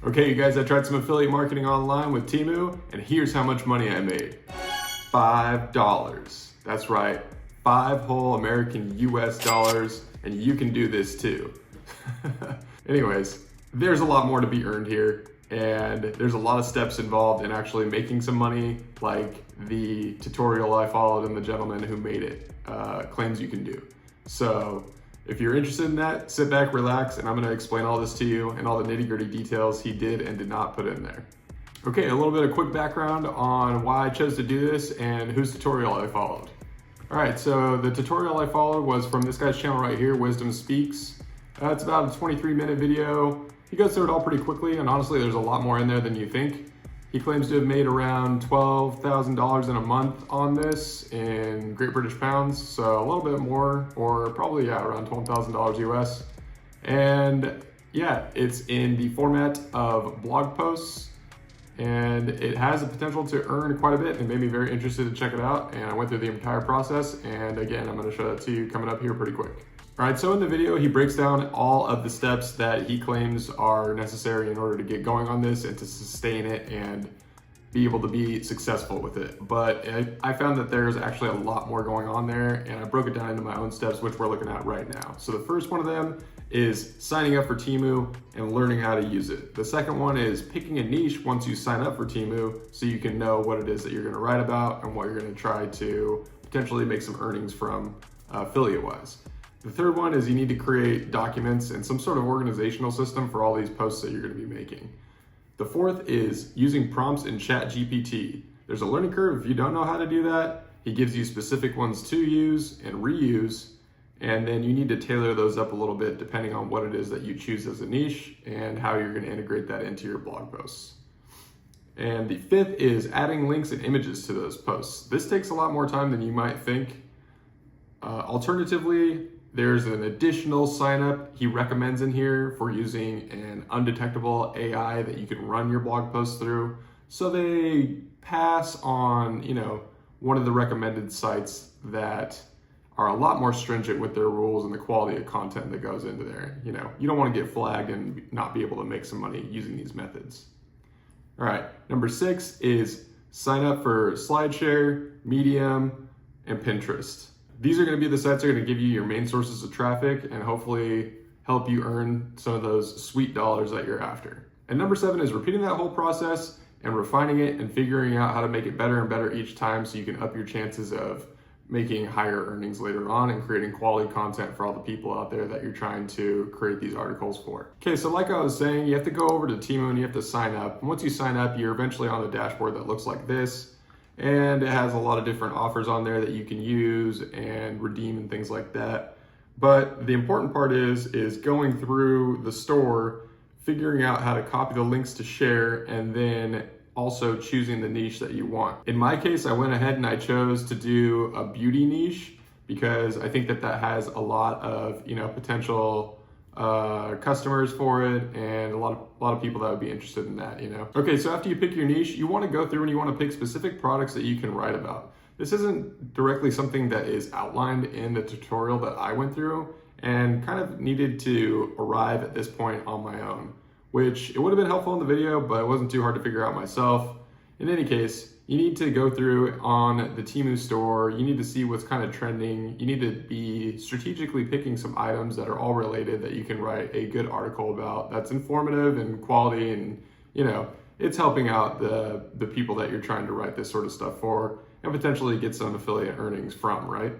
Okay, you guys, I tried some affiliate marketing online with Temu, and here's how much money I made. $5. That's right, 5 whole American US dollars, and you can do this too. Anyways, there's a lot more to be earned here, and there's a lot of steps involved in actually making some money, like the tutorial I followed and the gentleman who made it claims you can do. So if you're interested in that, sit back, relax, and I'm gonna explain all this to you and all the nitty-gritty details he did and did not put in there. Okay, a little bit of quick background on why I chose to do this and whose tutorial I followed. All right, so the tutorial I followed was from this guy's channel right here, Wisdom Speaks. It's about a 23-minute video. He goes through it all pretty quickly, and honestly, there's a lot more in there than you think. He claims to have made around $12,000 in a month on this in Great British pounds, so a little bit more, or probably, around $12,000 US. And yeah, it's in the format of blog posts, and it has the potential to earn quite a bit. It made me very interested to check it out, and I went through the entire process, and again, I'm gonna show that to you coming up here pretty quick. All right, so in the video, he breaks down all of the steps that he claims are necessary in order to get going on this and to sustain it and be able to be successful with it. But I found that there's actually a lot more going on there, and I broke it down into my own steps, which we're looking at right now. So the first one of them is signing up for Temu and learning how to use it. The second one is picking a niche once you sign up for Temu so you can know what it is that you're gonna write about and what you're gonna try to potentially make some earnings from affiliate-wise. The third one is you need to create documents and some sort of organizational system for all these posts that you're going to be making. The fourth is using prompts in ChatGPT. There's a learning curve if you don't know how to do that. He gives you specific ones to use and reuse, and then you need to tailor those up a little bit depending on what it is that you choose as a niche and how you're going to integrate that into your blog posts. And the fifth is adding links and images to those posts. This takes a lot more time than you might think. Alternatively, there's an additional sign up he recommends in here for using an undetectable AI that you can run your blog posts through. So they pass on, one of the recommended sites that are a lot more stringent with their rules and the quality of content that goes into there. You don't want to get flagged and not be able to make some money using these methods. All right, number 6 is sign up for SlideShare, Medium, and Pinterest. These are going to be the sites that are going to give you your main sources of traffic and hopefully help you earn some of those sweet dollars that you're after. And number 7 is repeating that whole process and refining it and figuring out how to make it better and better each time so you can up your chances of making higher earnings later on and creating quality content for all the people out there that you're trying to create these articles for. Okay, so like I was saying, you have to go over to Temu and you have to sign up. And once you sign up, you're eventually on a dashboard that looks like this. And it has a lot of different offers on there that you can use and redeem and things like that. But the important part is going through the store, figuring out how to copy the links to share, and then also choosing the niche that you want. In my case, I went ahead and I chose to do a beauty niche because I think that has a lot of potential customers for it, and a lot of people that would be interested in that. Okay, so after you pick your niche, you want to go through and you want to pick specific products that you can write about. This isn't directly something that is outlined in the tutorial that I went through, and kind of needed to arrive at this point on my own, which it would have been helpful in the video, but it wasn't too hard to figure out myself. In any case, you need to go through on the Temu store, you need to see what's kind of trending, you need to be strategically picking some items that are all related that you can write a good article about that's informative and quality, and it's helping out the people that you're trying to write this sort of stuff for and potentially get some affiliate earnings from, right?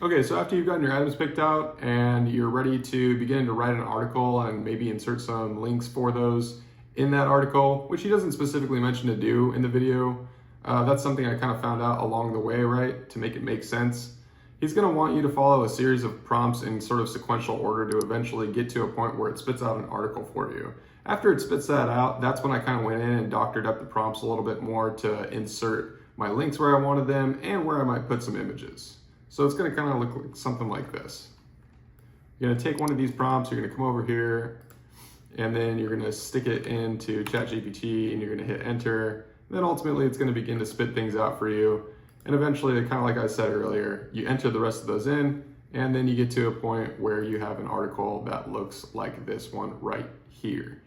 Okay, so after you've gotten your items picked out and you're ready to begin to write an article and maybe insert some links for those in that article, which he doesn't specifically mention to do in the video. That's something I kind of found out along the way, right? To make it make sense. He's going to want you to follow a series of prompts in sort of sequential order to eventually get to a point where it spits out an article for you. After it spits that out, that's when I kind of went in and doctored up the prompts a little bit more to insert my links where I wanted them and where I might put some images. So it's going to kind of look like something like this. You're going to take one of these prompts, you're going to come over here, and then you're going to stick it into ChatGPT and you're going to hit enter. Then ultimately it's going to begin to spit things out for you. And eventually, kind of like I said earlier, you enter the rest of those in, and then you get to a point where you have an article that looks like this one right here.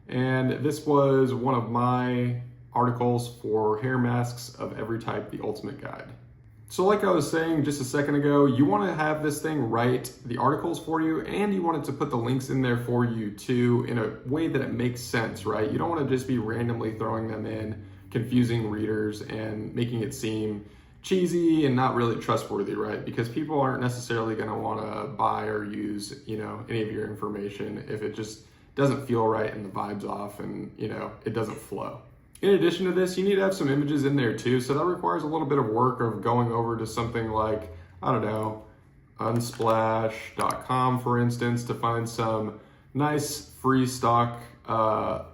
And this was one of my articles for hair masks of every type, the ultimate guide. So like I was saying just a second ago, you want to have this thing write the articles for you, and you want it to put the links in there for you too in a way that it makes sense, right? You don't want to just be randomly throwing them in, confusing readers and making it seem cheesy and not really trustworthy, right? Because people aren't necessarily going to want to buy or use, any of your information if it just doesn't feel right and the vibe's off and, it doesn't flow. In addition to this, you need to have some images in there too. So that requires a little bit of work of going over to something like, unsplash.com, for instance, to find some nice free stock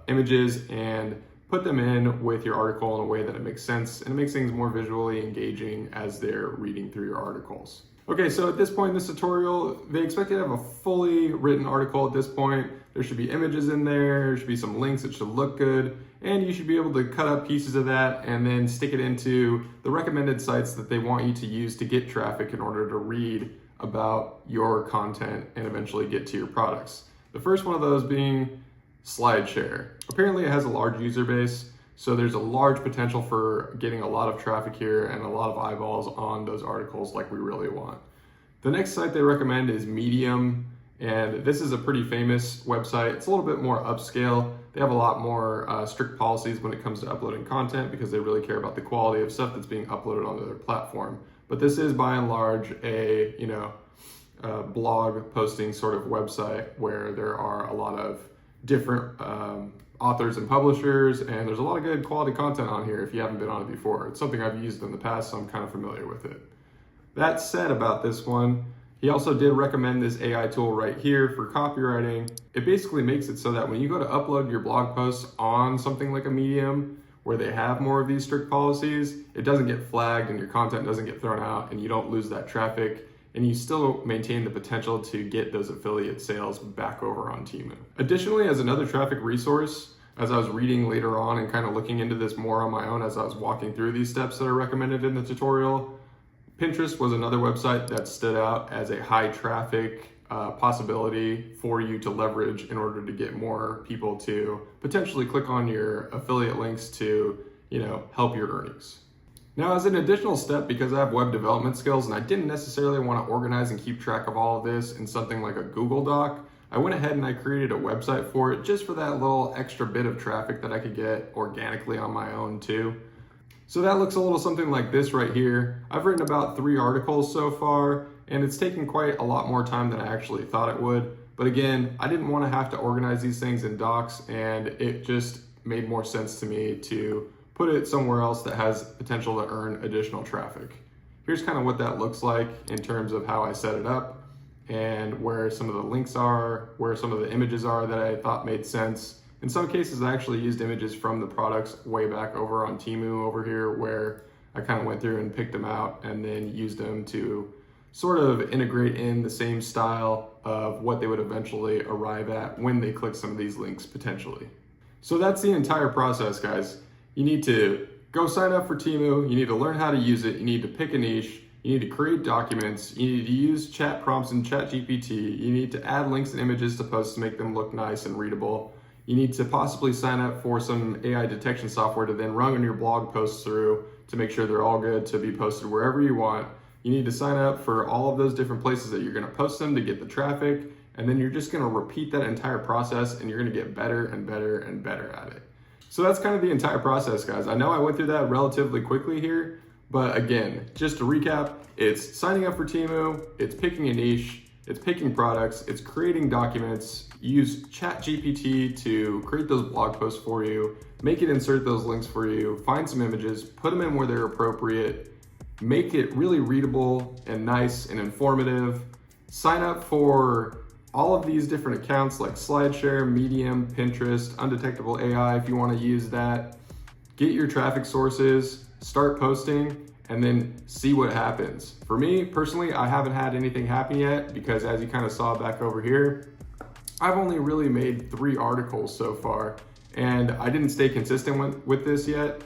images and put them in with your article in a way that it makes sense and it makes things more visually engaging as they're reading through your articles. Okay, so at this point in this tutorial, they expect you to have a fully written article at this point. There should be images in there should be some links that should look good, and you should be able to cut up pieces of that and then stick it into the recommended sites that they want you to use to get traffic in order to read about your content and eventually get to your products. The first one of those being SlideShare. Apparently it has a large user base, so there's a large potential for getting a lot of traffic here and a lot of eyeballs on those articles like we really want. The next site they recommend is Medium, and this is a pretty famous website. It's a little bit more upscale. They have a lot more strict policies when it comes to uploading content because they really care about the quality of stuff that's being uploaded onto their platform. But this is by and large a blog posting sort of website where there are a lot of different authors and publishers, and there's a lot of good quality content on here if you haven't been on it before. It's something I've used in the past, so I'm kind of familiar with it. That said about this one, he also did recommend this AI tool right here for copywriting. It basically makes it so that when you go to upload your blog posts on something like a Medium where they have more of these strict policies, it doesn't get flagged and your content doesn't get thrown out and you don't lose that traffic, and you still maintain the potential to get those affiliate sales back over on Temu. Additionally, as another traffic resource, as I was reading later on and kind of looking into this more on my own as I was walking through these steps that are recommended in the tutorial, Pinterest was another website that stood out as a high traffic possibility for you to leverage in order to get more people to potentially click on your affiliate links to, help your earnings. Now, as an additional step, because I have web development skills and I didn't necessarily want to organize and keep track of all of this in something like a Google Doc, I went ahead and I created a website for it just for that little extra bit of traffic that I could get organically on my own too. So that looks a little something like this right here. I've written about 3 articles so far, and it's taken quite a lot more time than I actually thought it would. But again, I didn't want to have to organize these things in docs, and it just made more sense to me to put it somewhere else that has potential to earn additional traffic. Here's kind of what that looks like in terms of how I set it up and where some of the links are, where some of the images are that I thought made sense. In some cases, I actually used images from the products way back over on Temu over here, where I kind of went through and picked them out and then used them to sort of integrate in the same style of what they would eventually arrive at when they click some of these links potentially. So that's the entire process, guys. You need to go sign up for Temu, you need to learn how to use it, you need to pick a niche, you need to create documents, you need to use chat prompts in ChatGPT, you need to add links and images to posts to make them look nice and readable. You need to possibly sign up for some AI detection software to then run your blog posts through to make sure they're all good to be posted wherever you want. You need to sign up for all of those different places that you're going to post them to get the traffic, and then you're just going to repeat that entire process and you're going to get better and better and better at it. So that's kind of the entire process, guys. I know I went through that relatively quickly here, but again, just to recap, it's signing up for Temu, it's picking a niche, it's picking products, it's creating documents, use ChatGPT to create those blog posts for you, make it insert those links for you, find some images, put them in where they're appropriate, make it really readable and nice and informative, sign up for all of these different accounts like SlideShare, Medium, Pinterest, Undetectable AI if you want to use that, get your traffic sources, start posting, and then see what happens. For me, personally, I haven't had anything happen yet because as you kind of saw back over here, I've only really made 3 articles so far, and I didn't stay consistent with this yet.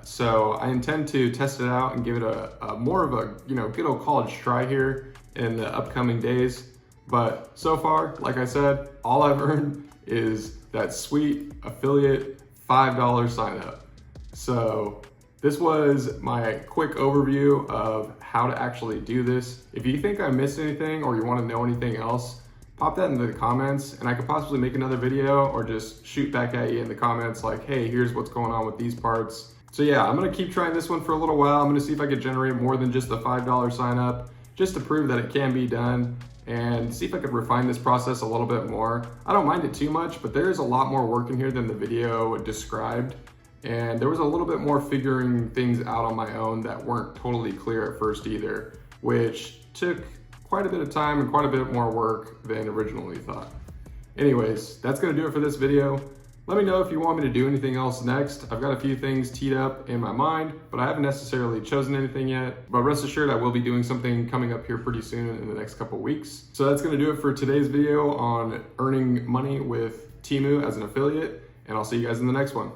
So I intend to test it out and give it a more of a good old college try here in the upcoming days. But so far, like I said, all I've earned is that sweet affiliate $5 sign up. So this was my quick overview of how to actually do this. If you think I missed anything or you want to know anything else, pop that into the comments and I could possibly make another video or just shoot back at you in the comments like, hey, here's what's going on with these parts. So yeah, I'm gonna keep trying this one for a little while. I'm gonna see if I could generate more than just the $5 sign up, just to prove that it can be done and see if I could refine this process a little bit more. I don't mind it too much, but there is a lot more work in here than the video described. And there was a little bit more figuring things out on my own that weren't totally clear at first either, which took quite a bit of time and quite a bit more work than originally thought. Anyways, that's gonna do it for this video. Let me know if you want me to do anything else next. I've got a few things teed up in my mind, but I haven't necessarily chosen anything yet. But rest assured, I will be doing something coming up here pretty soon in the next couple weeks. So that's gonna do it for today's video on earning money with Temu as an affiliate, and I'll see you guys in the next one.